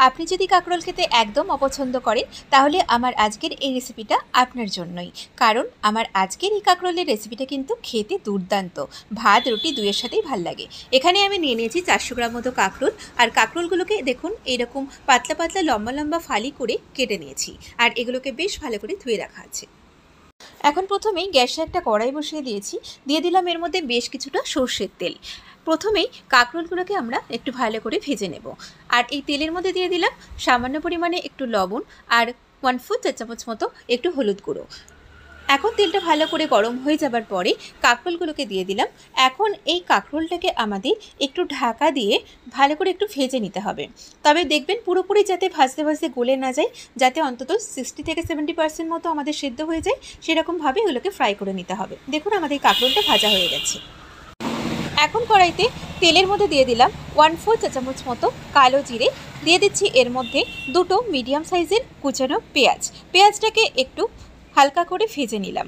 আপনি যদি কাঁকরোল খেতে একদম অপছন্দ করেন তাহলে আমার আজকের এই রেসিপিটা আপনার জন্যই। কারণ আমার আজকের এই কাঁকরোলের রেসিপিটা কিন্তু খেতে দুর্দান্ত, ভাত রুটি দুইয়ের সাথেই ভাল লাগে। এখানে আমি নিয়ে নিয়েছি 400 গ্রাম মতো কাঁকরোল। আর কাঁকরোলগুলোকে দেখুন এইরকম পাতলা পাতলা লম্বা লম্বা ফালি করে কেটে নিয়েছি, আর এগুলোকে বেশ ভালো করে ধুয়ে রাখা আছে। এখন প্রথমেই গ্যাসে একটা কড়াই বসিয়ে দিয়েছি, দিয়ে দিলাম এর মধ্যে বেশ কিছুটা সর্ষের তেল। প্রথমেই কাঁকরোলগুলোকে আমরা একটু ভালো করে ভেজে নেব। আর এই তেলের মধ্যে দিয়ে দিলাম সামান্য পরিমাণে একটু লবণ আর 1/4 চা চামচ মতো একটু হলুদ গুঁড়ো। এখন তেলটা ভালো করে গরম হয়ে যাবার পরে কাঁকরোলগুলোকে দিয়ে দিলাম। এখন এই কাঁকরোলটাকে আমাদের একটু ঢাকা দিয়ে ভালো করে একটু ভেজে নিতে হবে। তবে দেখবেন পুরোপুরি যাতে ভাজতে ভাজতে গলে না যায়, যাতে অন্তত 60 থেকে 70% মতো আমাদের সেদ্ধ হয়ে যায়, সেরকমভাবে এগুলোকে ফ্রাই করে নিতে হবে। দেখুন আমাদের কাঁকরোলটা ভাজা হয়ে গেছে। এখন কড়াইতে তেলের মধ্যে দিয়ে দিলাম 1/4 চা চামচ মতো কালো জিরে, দিয়ে দিচ্ছি এর মধ্যে দুটো মিডিয়াম সাইজের কুচানো পেঁয়াজটাকে একটু হালকা করে ভেজে নিলাম।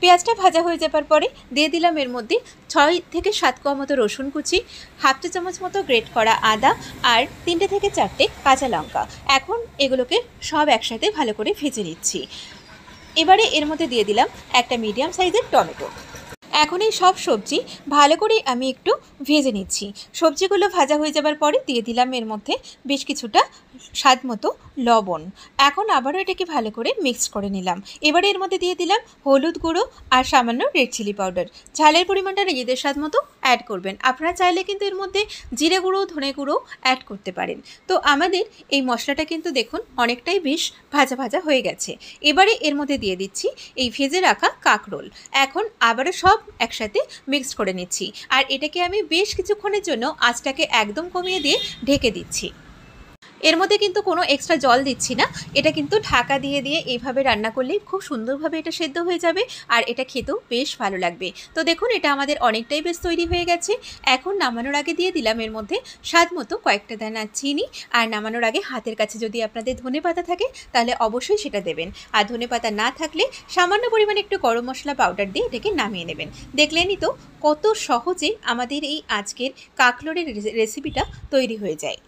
পেঁয়াজটা ভাজা হয়ে যাবার পরে দিয়ে দিলাম এর মধ্যে 6 থেকে 7 কোয়া মতো রসুন কুচি, 1/2 চা চামচ মতো গ্রেট করা আদা আর 3টে থেকে 4টে কাঁচা লঙ্কা। এখন এগুলোকে সব একসাথে ভালো করে ভেজে নিচ্ছি। এবারে এর মধ্যে দিয়ে দিলাম একটা মিডিয়াম সাইজের টমেটো। এখন এই সব সবজি ভালো করে আমি একটু ভেজে নিচ্ছি। সবজিগুলো ভাজা হয়ে যাবার পরে দিয়ে দিলাম এর মধ্যে বেশ কিছুটা স্বাদ মতো লবণ। এখন আবারও এটাকে ভালো করে মিক্স করে নিলাম। এবারে এর মধ্যে দিয়ে দিলাম হলুদ গুঁড়ো আর সামান্য রেড চিলি পাউডার। ঝালের পরিমাণটা নিজেদের স্বাদ মতো অ্যাড করবেন। আপনারা চাইলে কিন্তু এর মধ্যে জিরে গুঁড়ো ধনে গুঁড়ো অ্যাড করতে পারেন। তো আমাদের এই মশলাটা কিন্তু দেখুন অনেকটাই বেশ ভাজা ভাজা হয়ে গেছে। এবারে এর মধ্যে দিয়ে দিচ্ছি এই ভেজে রাখা কাঁকরোল। এখন আবারও সব একসাথে মিক্সড করে নিচ্ছি, আর এটাকে আমি বেশ কিছুক্ষণের জন্য আঁচটাকে একদম কমিয়ে দিয়ে ঢেকে দিচ্ছি। এর মধ্যে কিন্তু কোনো এক্সট্রা জল দিচ্ছি না, এটা কিন্তু ঢাকা দিয়ে দিয়ে এইভাবে রান্না করলেই খুব সুন্দরভাবে এটা সেদ্ধ হয়ে যাবে, আর এটা খেতেও বেশ ভালো লাগবে। তো দেখুন এটা আমাদের অনেকটাই বেশ তৈরি হয়ে গেছে। এখন নামানোর আগে দিয়ে দিলাম এর মধ্যে স্বাদ মতো কয়েকটা দানা চিনি, আর নামানোর আগে হাতের কাছে যদি আপনাদের ধনেপাতা থাকে তাহলে অবশ্যই সেটা দেবেন, আর ধনেপাতা না থাকলে সামান্য পরিমাণে একটু গরম মশলা পাউডার দিয়ে এটাকে নামিয়ে নেবেন। দেখলেনই তো কত সহজে আমাদের এই আজকের কাঁকরোলের রেসিপিটা তৈরি হয়ে যায়।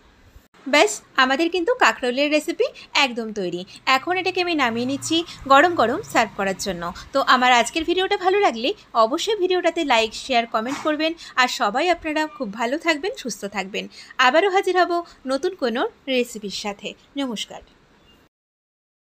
ব্যাস আমাদের কিন্তু কাঁকরোলের রেসিপি একদম তৈরি। এখন এটাকে আমি নামিয়ে নিচ্ছি গরম গরম সার্ভ করার জন্য। তো আমার আজকের ভিডিওটা ভালো লাগলে অবশ্যই ভিডিওটাতে লাইক শেয়ার কমেন্ট করবেন, আর সবাই আপনারা খুব ভালো থাকবেন, সুস্থ থাকবেন। আবারও হাজির হব নতুন কোনো রেসিপির সাথে। নমস্কার।